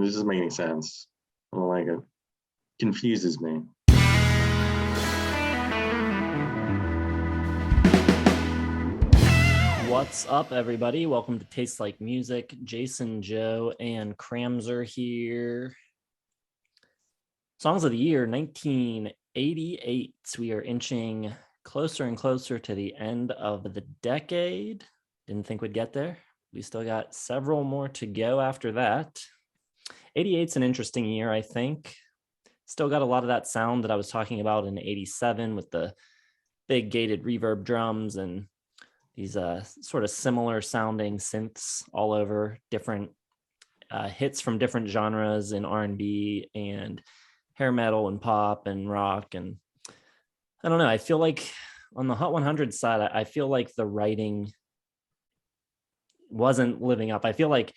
This doesn't make any sense. I don't like it. Confuses me. What's up, everybody? Welcome to Taste Like Music. Jason, Joe, and Cramser here. Songs of the year 1988. We are inching closer and closer to the end of the decade. Didn't think we'd get there. We still got several more to go after that. 88's an interesting year, I think. Still got a lot of that sound that I was talking about in 87 with the big gated reverb drums and these sort of similar sounding synths all over, different hits from different genres in R&B and hair metal and pop and rock. And I don't know, I feel like on the Hot 100 side, I feel like the writing wasn't living up. I feel like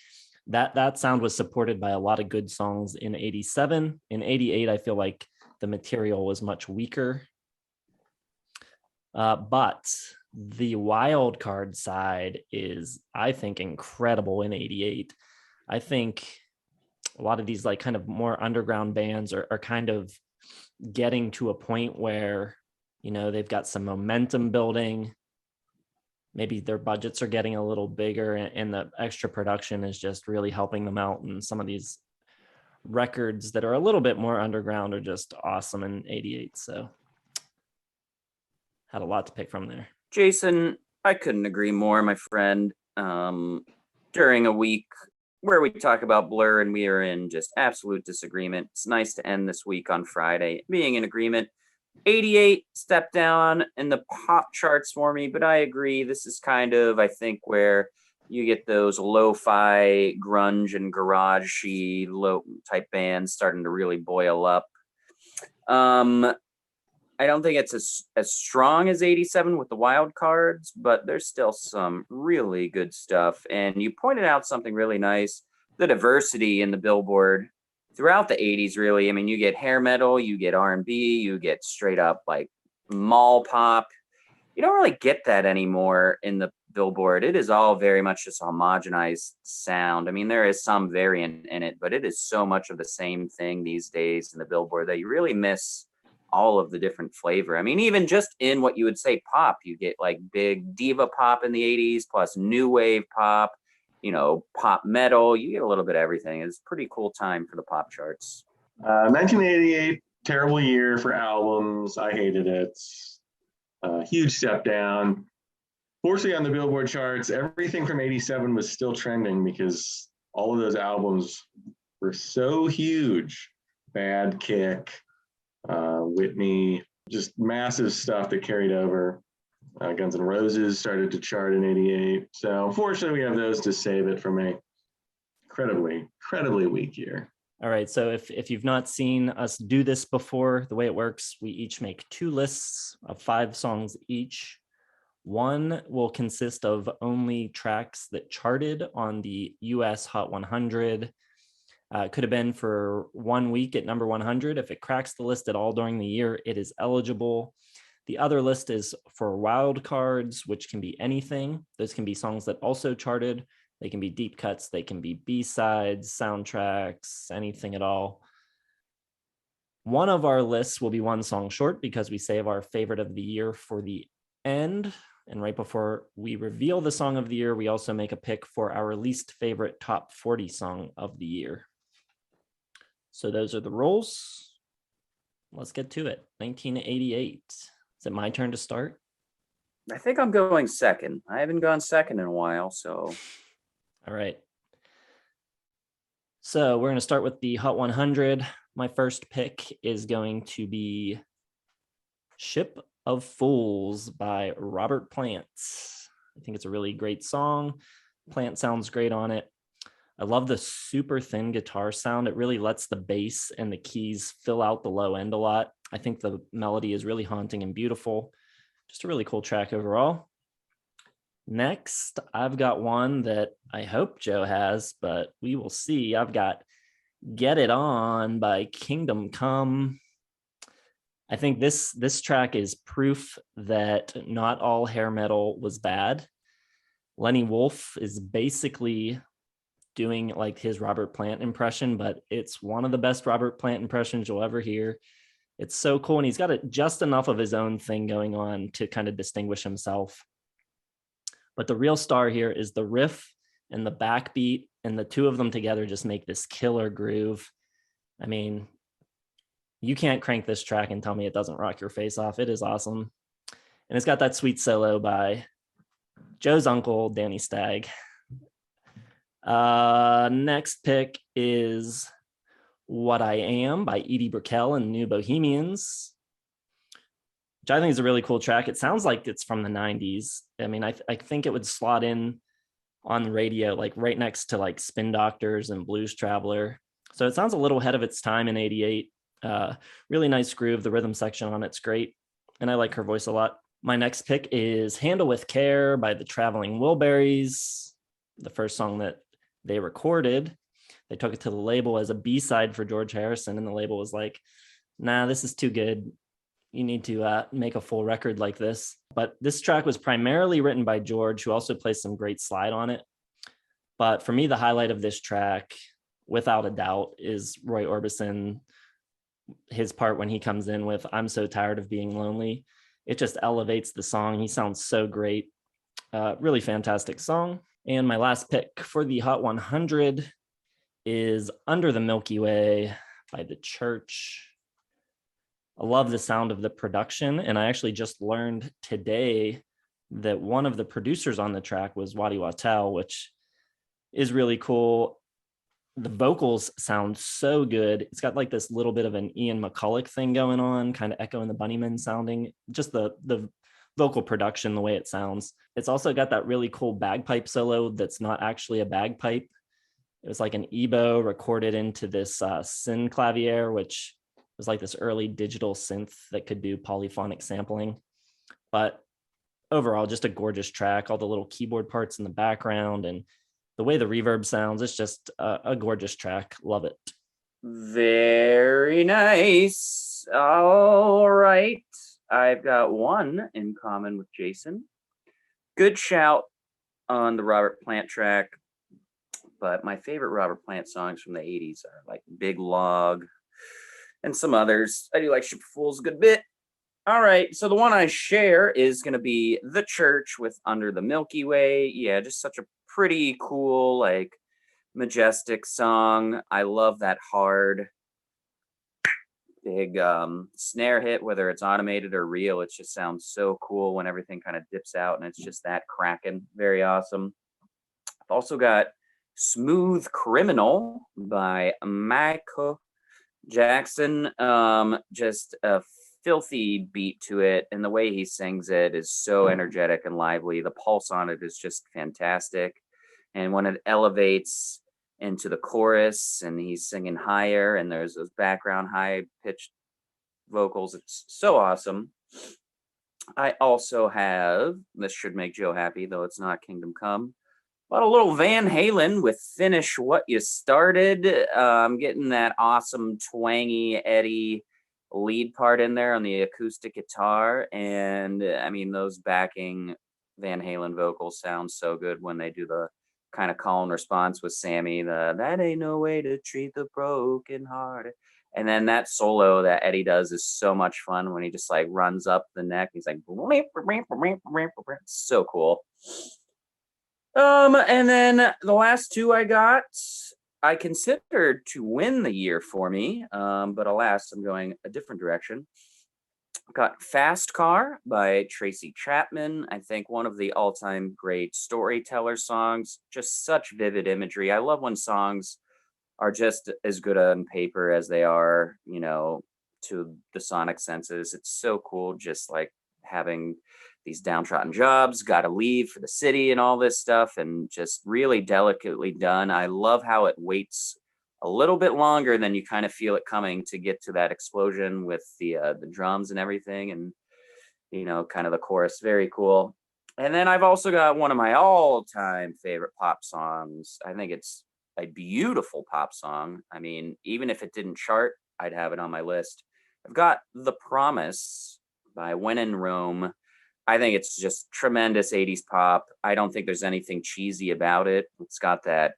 that sound was supported by a lot of good songs in 87. In 88, I feel like the material was much weaker. But the wild card side is, I think, incredible in 88. I think a lot of these like kind of more underground bands are kind of getting to a point where, you know, they've got some momentum building. Maybe their budgets are getting a little bigger and the extra production is just really helping them out. And some of these records that are a little bit more underground are just awesome in 88. So had a lot to pick from there. Jason, I couldn't agree more, my friend. During a week where we talk about Blur and we are in just absolute disagreement, it's nice to end this week on Friday being in agreement. 88 stepped down in the pop charts for me, but I agree. This is kind of, I think, where you get those lo-fi grunge and garage-y low type bands starting to really boil up. I don't think it's as strong as 87 with the wild cards, but there's still some really good stuff. And you pointed out something really nice, the diversity in the Billboard throughout the 80s, really. I mean, you get hair metal, you get R&B, you get straight up like mall pop. You don't really get that anymore in the Billboard. It is all very much just a homogenized sound. I mean, there is some variant in it, but it is so much of the same thing these days in the Billboard that you really miss all of the different flavor. I mean, even just in what you would say pop, you get like big diva pop in the 80s plus new wave pop, you know, pop metal. You get a little bit of everything. It's a pretty cool time for the pop charts. 1988, terrible year for albums. I hated it. Huge step down. Fortunately, on the Billboard charts, everything from 87 was still trending because all of those albums were so huge. Bad Kick, Whitney, just massive stuff that carried over. Guns N' Roses started to chart in 88. So unfortunately, we have those to save it from a incredibly weak year. All right, so if you've not seen us do this before, the way it works, we each make two lists of 5 songs each. One will consist of only tracks that charted on the US Hot 100. It could have been for 1 week at number 100. If it cracks the list at all during the year, it is eligible. The other list is for wild cards, which can be anything. Those can be songs that also charted. They can be deep cuts. They can be B-sides, soundtracks, anything at all. One of our lists will be one song short because we save our favorite of the year for the end. And right before we reveal the song of the year, we also make a pick for our least favorite top 40 song of the year. So those are the rules. Let's get to it. 1988. Is it my turn to start? I think I'm going second. I haven't gone second in a while, so. All right. So we're going to start with the Hot 100. My first pick is going to be Ship of Fools by Robert Plant. I think it's a really great song. Plant sounds great on it. I love the super thin guitar sound. It really lets the bass and the keys fill out the low end a lot. I think the melody is really haunting and beautiful. Just a really cool track overall. Next, I've got one that I hope Joe has, but we will see. I've got Get It On by Kingdom Come. I think this track is proof that not all hair metal was bad. Lenny Wolf is basically doing like his Robert Plant impression, but it's one of the best Robert Plant impressions you'll ever hear. It's so cool. And he's got just enough of his own thing going on to kind of distinguish himself. But the real star here is the riff and the backbeat, and the two of them together just make this killer groove. I mean, you can't crank this track and tell me it doesn't rock your face off. It is awesome. And it's got that sweet solo by Joe's uncle, Danny Stagg. Next pick is What I Am by Edie Brickell and New Bohemians, which I think is a really cool track. It sounds like it's from the 90s. I mean, I think it would slot in on the radio, like right next to like Spin Doctors and Blues Traveler. So it sounds a little ahead of its time in 88. Really nice groove. The rhythm section on it's great. And I like her voice a lot. My next pick is Handle with Care by the Traveling Wilburys, the first song that they recorded. They took it to the label as a B-side for George Harrison, and the label was like, nah, this is too good. You need to make a full record like this. But this track was primarily written by George, who also plays some great slide on it. But for me, the highlight of this track, without a doubt, is Roy Orbison, his part when he comes in with I'm So Tired of Being Lonely. It just elevates the song. He sounds so great. Really fantastic song. And my last pick for the Hot 100 is Under the Milky Way by The Church. I love the sound of the production. And I actually just learned today that one of the producers on the track was Waddy Wachtel, which is really cool. The vocals sound so good. It's got like this little bit of an Ian McCulloch thing going on, kind of echoing the Bunnymen sounding, just the vocal production, the way it sounds. It's also got that really cool bagpipe solo that's not actually a bagpipe. It was like an EBow recorded into this synclavier, which was like this early digital synth that could do polyphonic sampling. But overall, just a gorgeous track, all the little keyboard parts in the background and the way the reverb sounds. It's just a gorgeous track. Love it. Very nice. All right. I've got one in common with Jason. Good shout on the Robert Plant track. But my favorite Robert Plant songs from the 80s are like Big Log and some others. I do like Ship of Fools a good bit. All right. So the one I share is going to be The Church with Under the Milky Way. Yeah, just such a pretty cool, like majestic song. I love that hard, big snare hit, whether it's automated or real. It just sounds so cool when everything kind of dips out and it's just that cracking. Very awesome. I've also got Smooth Criminal by Michael Jackson. Just a filthy beat to it, and the way he sings it is so energetic and lively. The pulse on it is just fantastic, and when it elevates into the chorus and he's singing higher and there's those background high pitched vocals, it's so awesome. I also have, this should make Joe happy, though it's not Kingdom Come, but a little Van Halen with Finish What You Started. I'm getting that awesome twangy Eddie lead part in there on the acoustic guitar. And I mean, those backing Van Halen vocals sound so good when they do the kind of call and response with Sammy, that ain't no way to treat the broken heart. And then that solo that Eddie does is so much fun when he just like runs up the neck. He's like, so cool. And then the last two I considered to win the year for me, but alas, I'm going a different direction. Got Fast Car by Tracy Chapman. I think one of the all-time great storyteller songs, just such vivid imagery. I love when songs are just as good on paper as they are, you know, to the sonic senses. It's so cool just like having these downtrodden jobs, got to leave for the city and all this stuff, and just really delicately done. I love how it waits a little bit longer than you kind of feel it coming to get to that explosion with the drums and everything, and you know, kind of the chorus. Very cool. And then I've also got one of my all-time favorite pop songs. I think it's a beautiful pop song. I mean, even if it didn't chart, I'd have it on my list. I've got The Promise by When in Rome. I think it's just tremendous 80s pop. I don't think there's anything cheesy about it. It's got that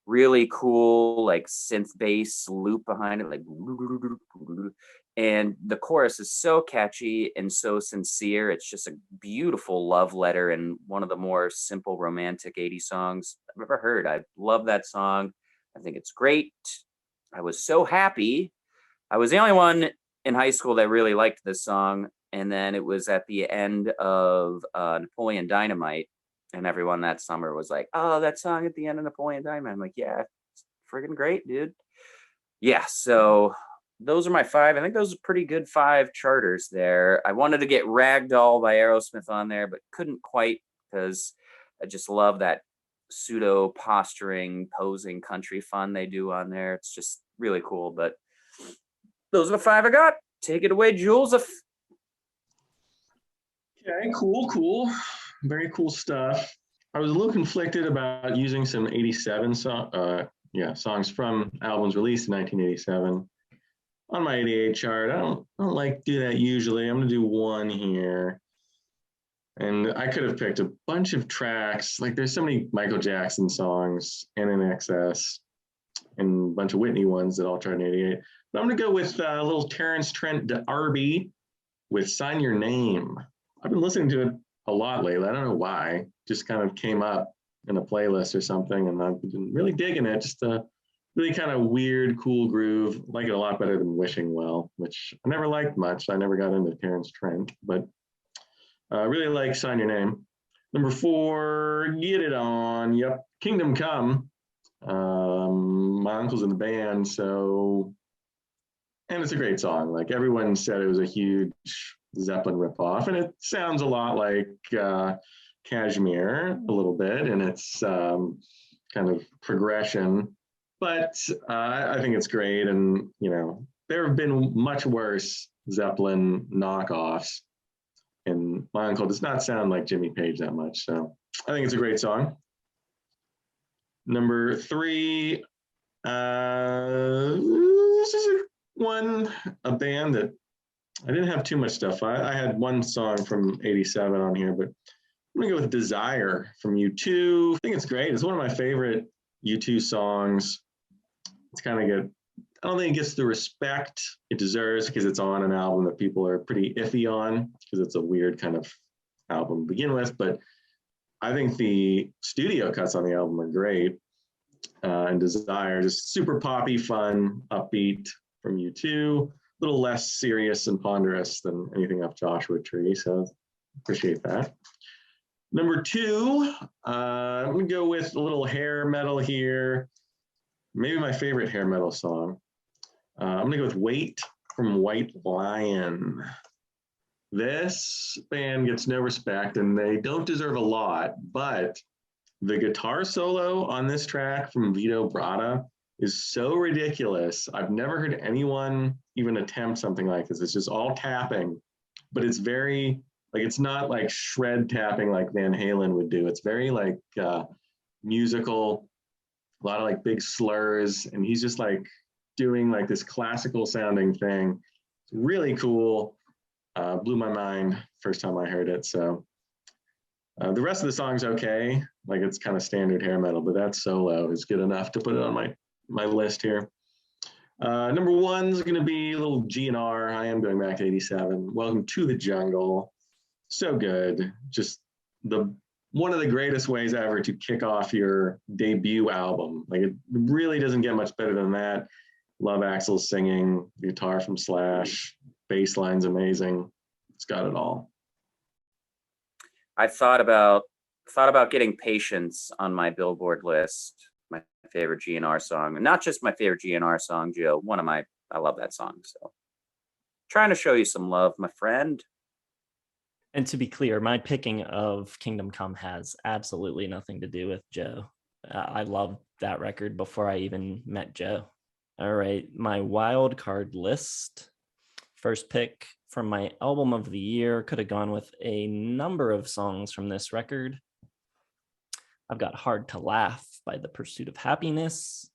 really cool like synth bass loop behind it, like, and the chorus is so catchy and so sincere. It's just a beautiful love letter and one of the more simple romantic 80s songs I've ever heard. I love that song. I think it's great. I was so happy. I was the only one in high school that really liked this song. And then it was at the end of Napoleon Dynamite. And everyone that summer was like, oh, that song at the end of Napoleon Dynamite. I'm like, yeah, it's friggin' great, dude. Yeah, so those are my 5. I think those are pretty good 5 charters there. I wanted to get Ragdoll by Aerosmith on there, but couldn't quite because I just love that pseudo posturing, posing country fun they do on there. It's just really cool. But those are the 5 I got. Take it away, Jules. Okay, cool. Very cool stuff. I was a little conflicted about using some 87 songs from albums released in 1987 on my 88 chart. I don't like do that usually. I'm gonna do one here. And I could have picked a bunch of tracks. Like there's so many Michael Jackson songs and INXS and a bunch of Whitney ones that all charted in 88. But I'm gonna go with a little Terrence Trent D'Arby with Sign Your Name. I've been listening to it a lot lately. I don't know why. Just kind of came up in a playlist or something, and I've been really digging it. Just a really kind of weird, cool groove. Like it a lot better than Wishing Well, which I never liked much. I never got into Terrence Trent, but I really like Sign Your Name. Number 4, Get It On. Yep, Kingdom Come. My uncle's in the band, so, and it's a great song. Like everyone said, it was a huge Zeppelin ripoff, and it sounds a lot like Kashmir a little bit in its kind of progression, but I think it's great. And there have been much worse Zeppelin knockoffs, and my uncle does not sound like Jimmy Page that much, so I think it's a great song. Number 3, this is a band that I didn't have too much stuff. I had one song from 87 on here, but I'm gonna go with Desire from U2. I think it's great. It's one of my favorite U2 songs. It's kind of good. I don't think it gets the respect it deserves because it's on an album that people are pretty iffy on because it's a weird kind of album to begin with. But I think the studio cuts on the album are great. And Desire, just super poppy, fun, upbeat from U2. A little less serious and ponderous than anything off Joshua Tree. So appreciate that. Number 2, I'm gonna go with a little hair metal here. Maybe my favorite hair metal song. I'm gonna go with Wait from White Lion. This band gets no respect and they don't deserve a lot, but the guitar solo on this track from Vito Bratta is so ridiculous. I've never heard anyone even attempt something like this. It's just all tapping, but it's very, like, it's not like shred tapping like Van Halen would do. It's very like musical, a lot of like big slurs, and he's just like doing like this classical sounding thing. It's really cool. Blew my mind first time I heard it. So the rest of the song's okay. Like it's kind of standard hair metal, but that solo is good enough to put it on my list here. Number 1 is going to be a little GNR. I am going back to 87. Welcome to the Jungle. So good. Just one of the greatest ways ever to kick off your debut album. Like it really doesn't get much better than that. Love Axl singing, guitar from Slash, bass line's amazing. It's got it all. I thought about getting Patience on my Billboard list. My favorite GNR song, and not just my favorite GNR song, Joe. I love that song. So trying to show you some love, my friend. And to be clear, my picking of Kingdom Come has absolutely nothing to do with Joe. I loved that record before I even met Joe. All right, my wild card list. First pick from my album of the year, could have gone with a number of songs from this record. I've got Hard to Laugh by The Pursuit of Happiness,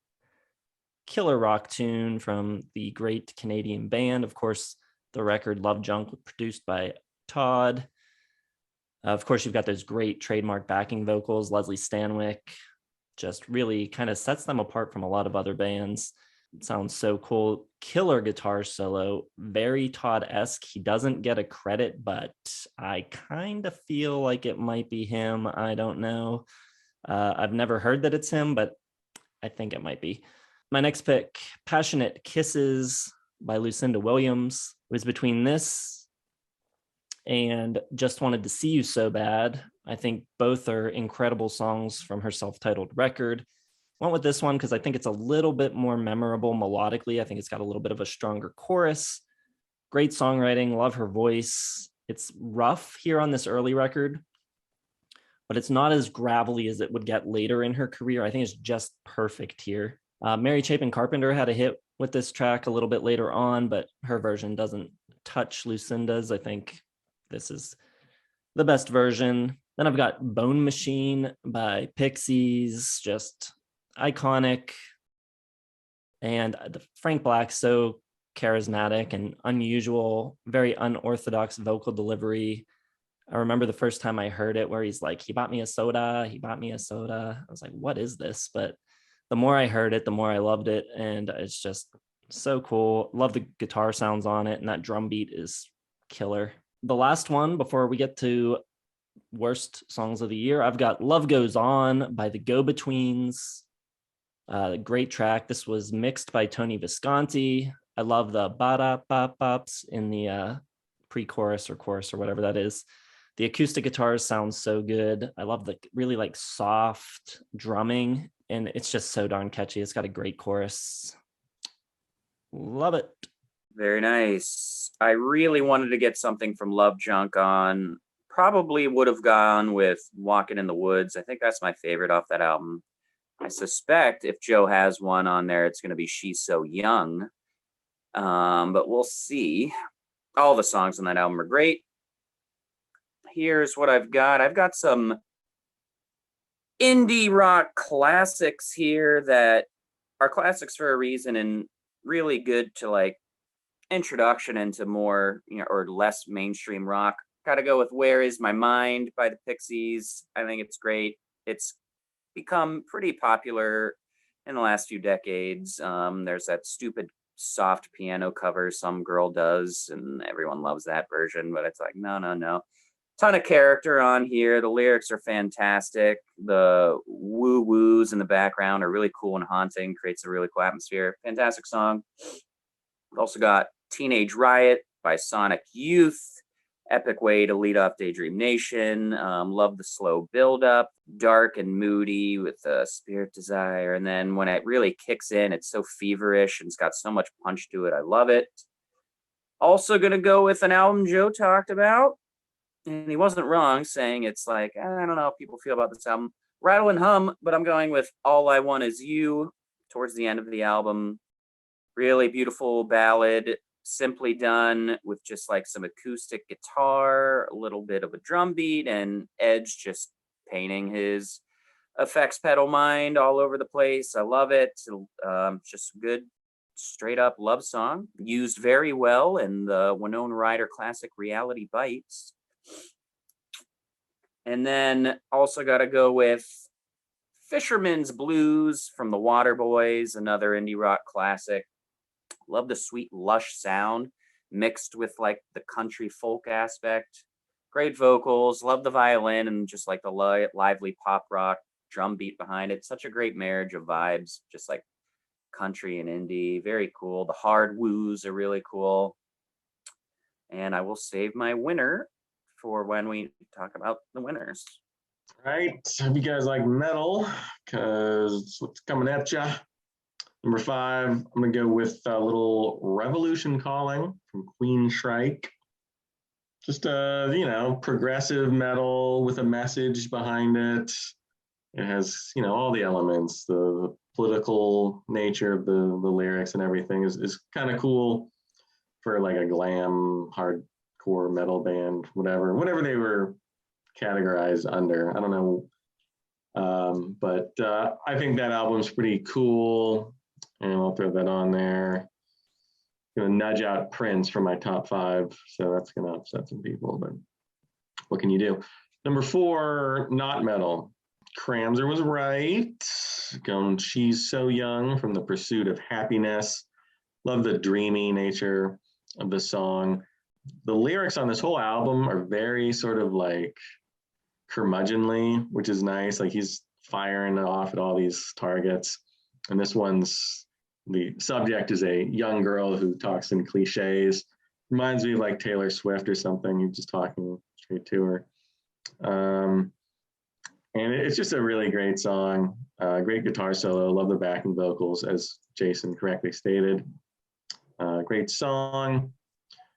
killer rock tune from the great Canadian band. Of course, the record Love Junk, produced by Todd. Of course, you've got those great trademark backing vocals, Leslie Stanwyck. just really kind of sets them apart from a lot of other bands. It sounds so cool. Killer guitar solo, very Todd-esque. He doesn't get a credit, but I kind of feel like it might be him. I don't know. I've never heard that it's him, but I think it might be. My next pick, Passionate Kisses by Lucinda Williams. It was between this and Just Wanted to See You So Bad. I think both are incredible songs from her self-titled record. Went with this one because I think it's a little bit more memorable melodically. I think it's got a little bit of a stronger chorus. Great songwriting, love her voice. It's rough here on this early record, but it's not as gravelly as it would get later in her career. I think it's just perfect here. Mary Chapin Carpenter had a hit with this track a little bit later on, but her version doesn't touch Lucinda's. I think this is the best version. Then I've got Bone Machine by Pixies, just iconic. And the Frank Black, so charismatic and unusual, very unorthodox vocal delivery. I remember the first time I heard it where he's like, he bought me a soda, he bought me a soda. I was like, what is this? But the more I heard it, the more I loved it. And it's just so cool. Love the guitar sounds on it. And that drum beat is killer. The last one before we get to worst songs of the year, I've got Love Goes On by the Go-Betweens. Great track. This was mixed by Tony Visconti. I love the ba-da-bop-bops in the pre-chorus or chorus or whatever that is. The acoustic guitars sound so good. I love the really like soft drumming, and it's just so darn catchy. It's got a great chorus. Love it. Very nice. I really wanted to get something from Love Junk on. Probably would have gone with Walking in the Woods. I think that's my favorite off that album. I suspect if Joe has one on there, it's going to be She's So Young. But we'll see. All the songs on that album are great. Here's what I've got. I've got some indie rock classics here that are classics for a reason and really good to like introduction into more, or less mainstream rock. Got to go with Where Is My Mind by the Pixies. I think it's great. It's become pretty popular in the last few decades. There's that stupid soft piano cover some girl does, and everyone loves that version, but it's like, no. Ton of character on here. The lyrics are fantastic. The woo-woos in the background are really cool and haunting, creates a really cool atmosphere. Fantastic song. We've also got Teenage Riot by Sonic Youth. Epic way to lead off Daydream Nation. Love the slow build-up. Dark and moody with Spirit Desire. And then when it really kicks in, it's so feverish and it's got so much punch to it. I love it. Also going to go with an album Joe talked about. And he wasn't wrong saying it's like, I don't know how people feel about this album. Rattle and Hum, but I'm going with All I Want Is You towards the end of the album. Really beautiful ballad, simply done with just like some acoustic guitar, a little bit of a drum beat, and Edge just painting his effects pedal mind all over the place. I love it. Just good, straight up love song. Used very well in the Winona Ryder classic Reality Bites. And then also got to go with Fisherman's Blues from the Waterboys, another indie rock classic. Love the sweet, lush sound mixed with like the country folk aspect. Great vocals. Love the violin and just like the lively pop rock drum beat behind it. Such a great marriage of vibes, just like country and indie. Very cool. The hard woos are really cool. And I will save my winner for when we talk about the winners. All right. Hope you guys like metal, because what's coming at you. Number 5, I'm going to go with a little Revolution Calling from Queen Shrike. Just progressive metal with a message behind it. It has, all the elements, the political nature of the lyrics and everything is kind of cool for like a glam hardcore metal band, whatever they were categorized under. I don't know. But I think that album's pretty cool. And I'll throw that on there. Gonna nudge out Prince from my top 5, so that's gonna upset some people, but what can you do? Number 4, not metal. Cramser was right. Going She's So Young from The Pursuit of Happiness. Love the dreamy nature of the song. The lyrics on this whole album are very sort of like curmudgeonly, which is nice. Like he's firing off at all these targets. And this one's, the subject is a young girl who talks in cliches. Reminds me of like Taylor Swift or something. You're just talking straight to her. And it's just a really great song. Great guitar solo. Love the backing vocals, as Jason correctly stated. Great song.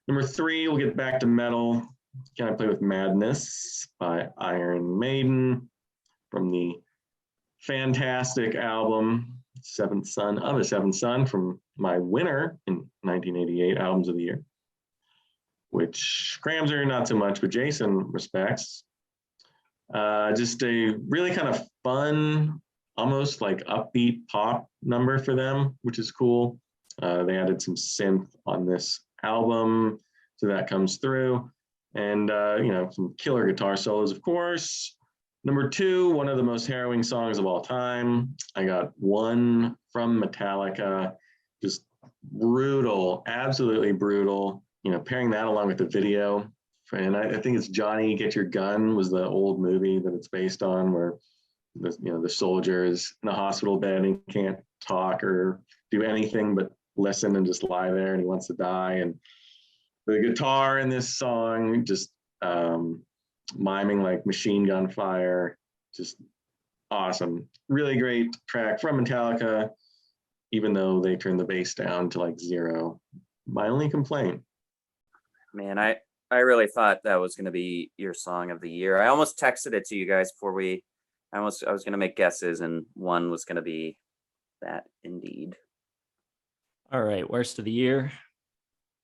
Number 3, we'll get back to metal. Can I Play with Madness by Iron Maiden from the fantastic album Seventh Son of a Seventh Son, from my winner in 1988 Albums of the Year, which Cramser not so much, but Jason respects. Just a really kind of fun, almost like upbeat pop number for them, which is cool. They added some synth on this album, so that comes through. And, some killer guitar solos, of course. Number 2, one of the most harrowing songs of all time. I got One from Metallica. Just brutal, absolutely brutal. Pairing that along with the video. And I think it's Johnny Get Your Gun was the old movie that it's based on, where the soldier is in a hospital bed and he can't talk or do anything but listen and just lie there, and he wants to die. And the guitar in this song just miming like machine gun fire, just awesome. Really great track from Metallica, even though they turned the bass down to like 0. My only complaint. Man, I really thought that was going to be your song of the year. I almost texted it to you guys before I was going to make guesses, and one was going to be that indeed. All right, worst of the year.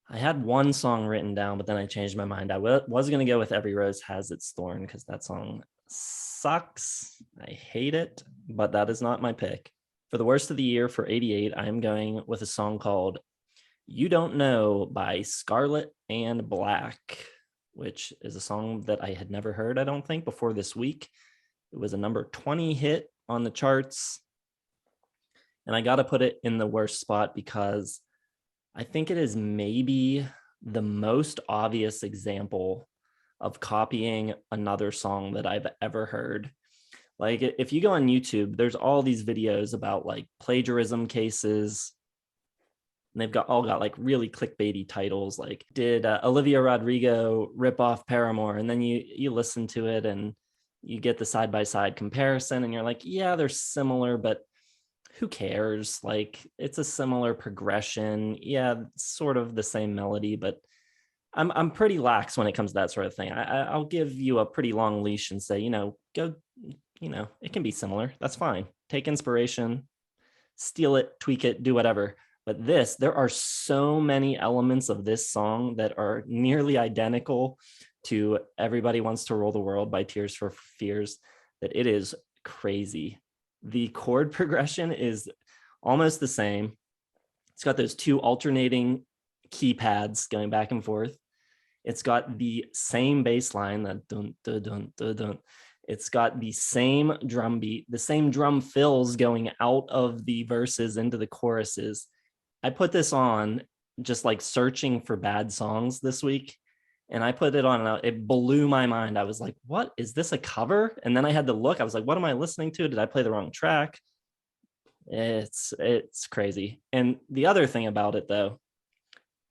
I had one song written down, but then I changed my mind. I was going to go with Every Rose Has Its Thorn because that song sucks. I hate it, but that is not my pick. For the worst of the year for 88, I am going with a song called You Don't Know by Scarlet and Black, which is a song that I had never heard, I don't think, before this week. It was a number 20 hit on the charts. And I got to put it in the worst spot because I think it is maybe the most obvious example of copying another song that I've ever heard. Like if you go on YouTube, there's all these videos about like plagiarism cases. And they've all got like really clickbaity titles, like did Olivia Rodrigo rip off Paramore? And then you listen to it and you get the side-by-side comparison and you're like, yeah, they're similar, but who cares? Like it's a similar progression. Yeah, sort of the same melody, but I'm pretty lax when it comes to that sort of thing. I'll give you a pretty long leash and say, go, it can be similar. That's fine. Take inspiration, steal it, tweak it, do whatever. But there are so many elements of this song that are nearly identical to Everybody Wants to Rule the World by Tears for Fears that it is crazy. The chord progression is almost the same. It's got those 2 alternating keypads going back and forth. It's got the same bass line, that dun, dun, dun, dun, dun. It's got the same drum beat, the same drum fills going out of the verses into the choruses. I put this on just like searching for bad songs this week, and I put it on and it blew my mind. I was like, what is this, a cover? And then I had to look. I was like, what am I listening to? Did I play the wrong track? It's crazy. And the other thing about it though,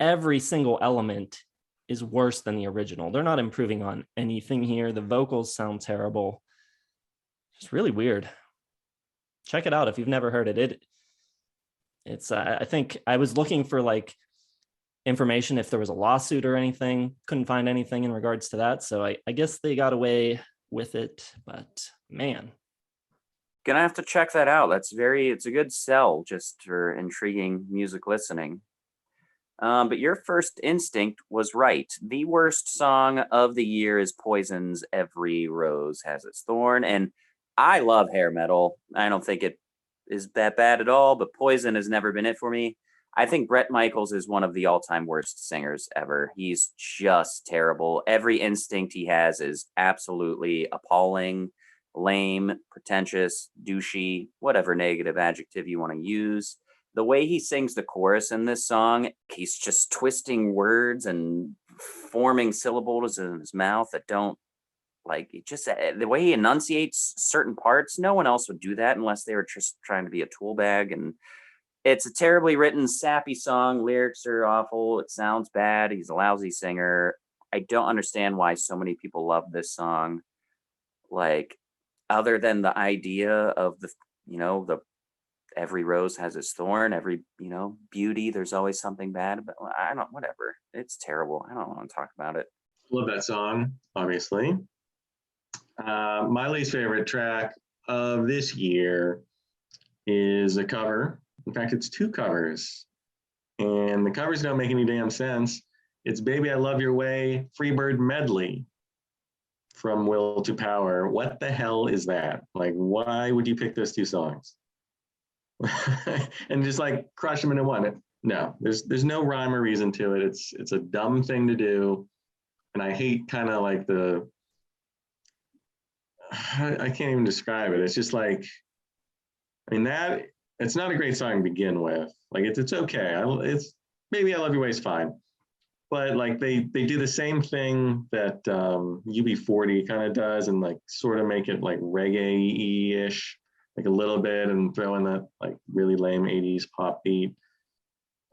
every single element is worse than the original. They're not improving on anything here. The vocals sound terrible. It's really weird. Check it out if you've never heard it. It's I think I was looking for like information if there was a lawsuit or anything. Couldn't find anything in regards to that. So I guess they got away with it, but man. Gonna have to check that out. It's a good sell just for intriguing music listening. But your first instinct was right. The worst song of the year is Poison's Every Rose Has Its Thorn. And I love hair metal. I don't think it is that bad at all, but Poison has never been it for me. I think Bret Michaels is one of the all-time worst singers ever. He's just terrible. Every instinct he has is absolutely appalling. lame, pretentious, douchey, whatever negative adjective you want to use. The way he sings the chorus in this song, he's just twisting words and forming syllables in his mouth that don't, like, it just, the way he enunciates certain parts, no one else would do that unless they were just trying to be a tool bag. And it's a terribly written, sappy song. Lyrics are awful. It sounds bad. He's a lousy singer. I don't understand why so many people love this song. Like, other than the idea of the, the every rose has its thorn, every, beauty, there's always something bad. But whatever. It's terrible. I don't want to talk about it. Love that song, obviously. My least favorite track of this year is a cover. In fact, it's two covers. And the covers don't make any damn sense. It's Baby I Love Your Way, Freebird Medley from Will to Power. What the hell is that? Like, why would you pick those two songs? And just like crush them into one? No, there's no rhyme or reason to it. It's a dumb thing to do. And I hate kind of like I can't even describe it. It's just like, it's not a great song to begin with. Like, it's okay. It's Maybe I Love Your Way is fine. But like they do the same thing that UB40 kind of does, and like sort of make it like reggae-ish, like a little bit, and throw in that like really lame 80s pop beat.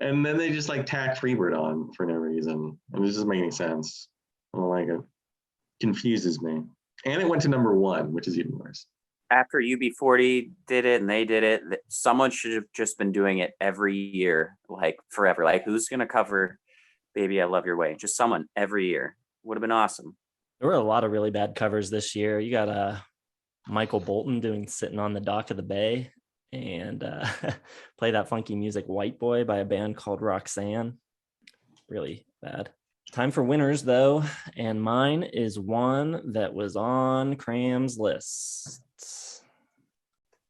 And then they just like tack Freebird on for no reason. And it doesn't make any sense. I don't like it. Confuses me. And it went to number 1, which is even worse. After UB40 did it and they did it, someone should have just been doing it every year, like forever. Like, who's going to cover Baby I Love Your Way? Just someone every year. Would have been awesome. There were a lot of really bad covers this year. You got Michael Bolton doing Sitting on the Dock of the Bay, and Play That Funky Music White Boy by a band called Roxanne. Really bad. Time for winners, though, and mine is one that was on Cram's list.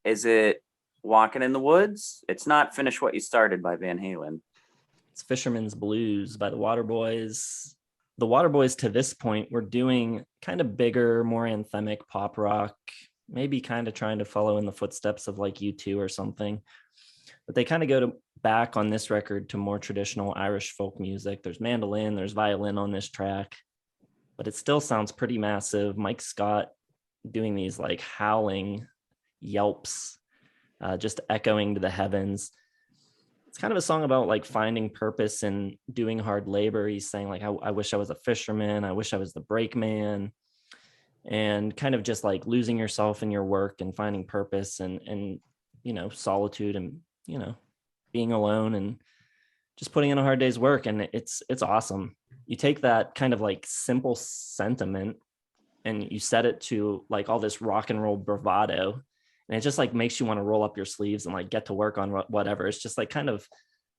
Is it Walking in the Woods? It's not Finish What You Started by Van Halen. It's Fisherman's Blues by the Waterboys. The Waterboys to this point were doing kind of bigger, more anthemic pop rock, maybe kind of trying to follow in the footsteps of like U2 or something. But they kind of go back on this record to more traditional Irish folk music. There's mandolin, there's violin on this track, but it still sounds pretty massive. Mike Scott doing these like howling yelps, just echoing to the heavens. It's kind of a song about like finding purpose and doing hard labor. He's saying like, I wish I was a fisherman. I wish I was the brakeman, and kind of just like losing yourself in your work and finding purpose and solitude and, being alone and just putting in a hard day's work. And it's awesome. You take that kind of like simple sentiment and you set it to like all this rock and roll bravado. And it just like makes you want to roll up your sleeves and like get to work on whatever. It's just like kind of,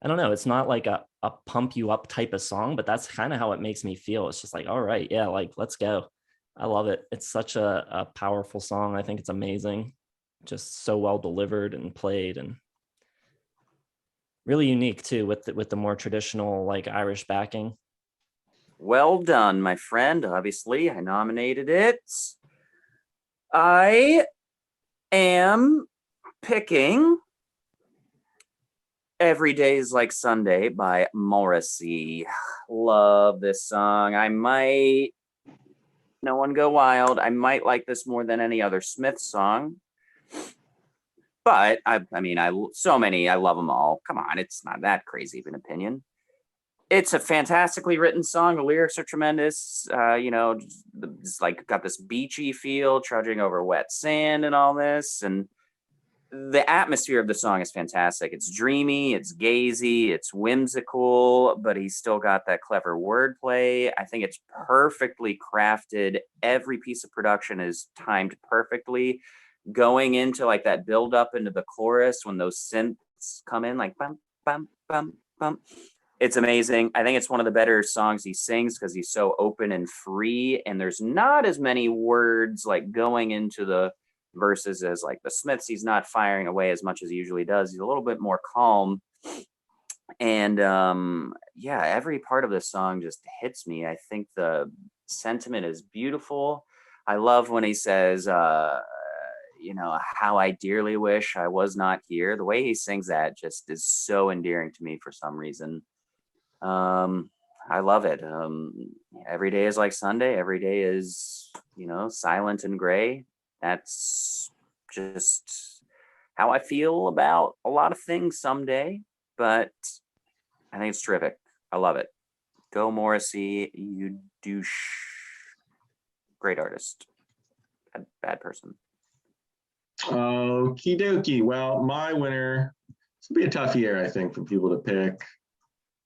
I don't know. It's not like a pump you up type of song, but that's kind of how it makes me feel. It's just like, all right, yeah, like let's go. I love it. It's such a powerful song. I think it's amazing. Just so well delivered and played, and really unique too with the more traditional like Irish backing. Well done, my friend. Obviously, I nominated it. I am picking Every Day's Like Sunday by Morrissey. Love this song. No One Go Wild. I might like this more than any other Smith song. But I love them all. Come on, it's not that crazy of an opinion. It's a fantastically written song. The lyrics are tremendous. It's like got this beachy feel, trudging over wet sand and all this. And the atmosphere of the song is fantastic. It's dreamy, it's gazy, it's whimsical, but he's still got that clever wordplay. I think it's perfectly crafted. Every piece of production is timed perfectly. Going into like that build up into the chorus when those synths come in, like bum, bum, bum, bum. It's amazing. I think it's one of the better songs he sings because he's so open and free, and there's not as many words like going into the verses as like the Smiths. He's not firing away as much as he usually does. He's a little bit more calm. And every part of this song just hits me. I think the sentiment is beautiful. I love when he says, how I dearly wish I was not here. The way he sings that just is so endearing to me for some reason. I love it. Every day is like Sunday. Every day is, silent and gray. That's just how I feel about a lot of things someday, but I think it's terrific. I love it. Go Morrissey, you douche. Great artist. Bad person. Okie dokie. Well, my winner, this will be a tough year, I think, for people to pick.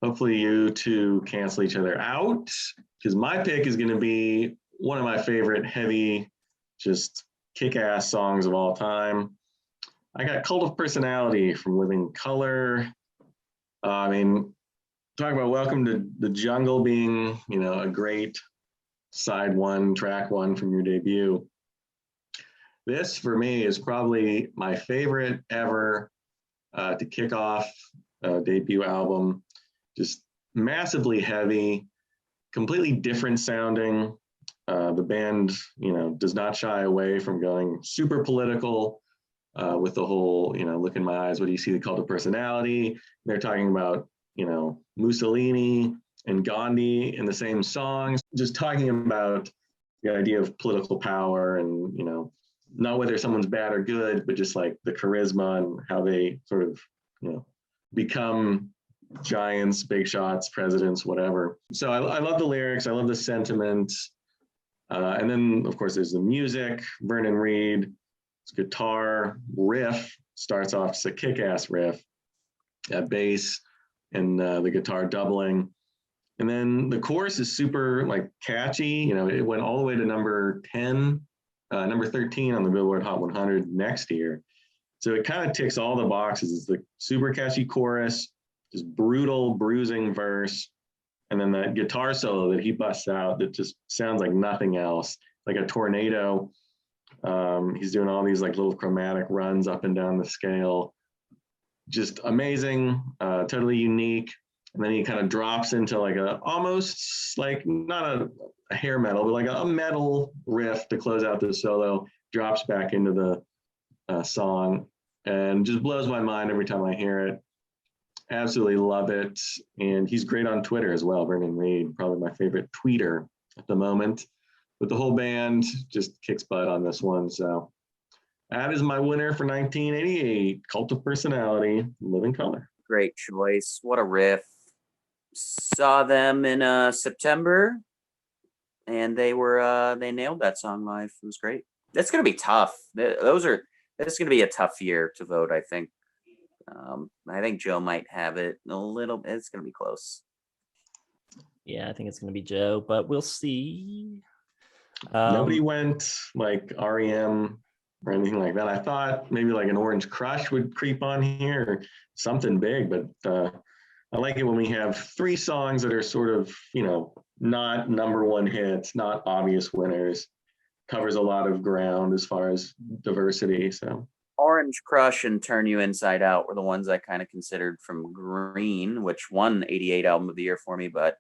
Hopefully you two cancel each other out, because my pick is going to be one of my favorite heavy, just kick-ass songs of all time. I got Cult of Personality from Living Colour. Talk about Welcome to the Jungle being, a great track one from your debut. This, for me, is probably my favorite ever to kick off a debut album. Just massively heavy, completely different sounding. The band, does not shy away from going super political with the whole, look in my eyes, what do you see, the Cult of Personality. They're talking about, Mussolini and Gandhi in the same songs, just talking about the idea of political power and, not whether someone's bad or good, but just like the charisma and how they sort of, become giants, big shots, presidents, whatever. So I love the lyrics. I love the sentiment. And then, of course, there's the music. Vernon Reid, his guitar riff starts off as a kick-ass riff, at bass, and the guitar doubling. And then the chorus is super catchy. It went all the way to number 10, number 13 on the Billboard Hot 100 next year. So it kind of ticks all the boxes. It's the super catchy chorus, just brutal, bruising verse, and then that guitar solo that he busts out that just sounds like nothing else, like a tornado. He's doing all these little chromatic runs up and down the scale. Just amazing, totally unique. And then he kind of drops into almost not a hair metal, but a metal riff to close out the solo, drops back into the song, and just blows my mind every time I hear it. Absolutely love it. And he's great on Twitter as well, Vernon Reid, probably my favorite tweeter at the moment. But the whole band just kicks butt on this one. So that is my winner for 1988, Cult of Personality, Living Colour. Great choice. What a riff. Saw them in September, and they nailed that song live. It was great. That's gonna be tough. It's gonna be a tough year to vote, I think. I think Joe might have it a little. It's gonna be close. Yeah, I think it's gonna be Joe, but we'll see. Nobody went REM or anything like that. I thought maybe an Orange Crush would creep on here or something big, but I like it when we have three songs that are sort of, not number one hits, not obvious winners. Covers a lot of ground as far as diversity. So Orange Crush and Turn You Inside Out were the ones I kind of considered from Green, which won 88 Album of the Year for me, but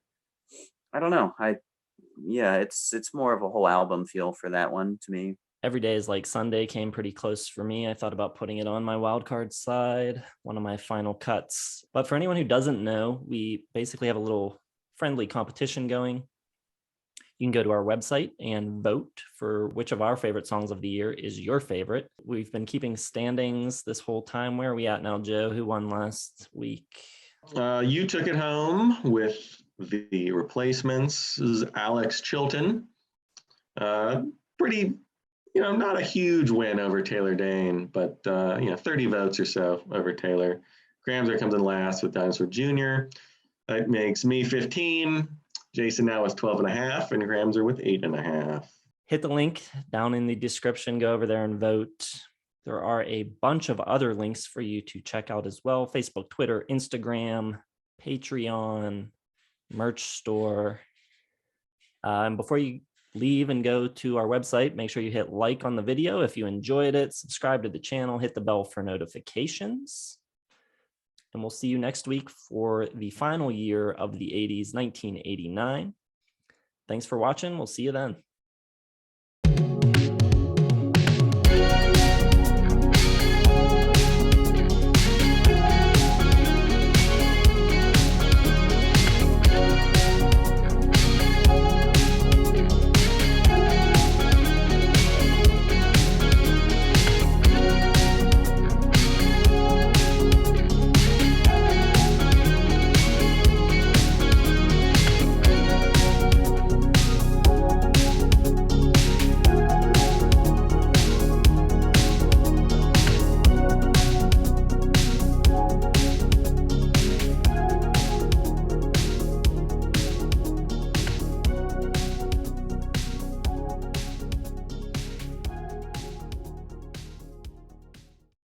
I don't know. It's more of a whole album feel for that one to me. Every Day is Like Sunday came pretty close for me. I thought about putting it on my wildcard side, one of my final cuts. But for anyone who doesn't know, we basically have a little friendly competition going. You can go to our website and vote for which of our favorite songs of the year is your favorite. We've been keeping standings this whole time. Where are we at now, Joe? Who won last week? You took it home with The Replacements. This is Alex Chilton. Pretty, not a huge win over Taylor Dane, but 30 votes or so over Taylor. Gramser comes in last with Dinosaur Jr. That makes me 15. Jason now is 12.5, and Gramser with 8.5. Hit the link down in the description. Go over there and vote. There are a bunch of other links for you to check out as well. Facebook, Twitter, Instagram, Patreon, merch store. And before you leave and go to our website, make sure you hit like on the video if you enjoyed it, subscribe to the channel, hit the bell for notifications. And we'll see you next week for the final year of the 80s, 1989. Thanks for watching. We'll see you then.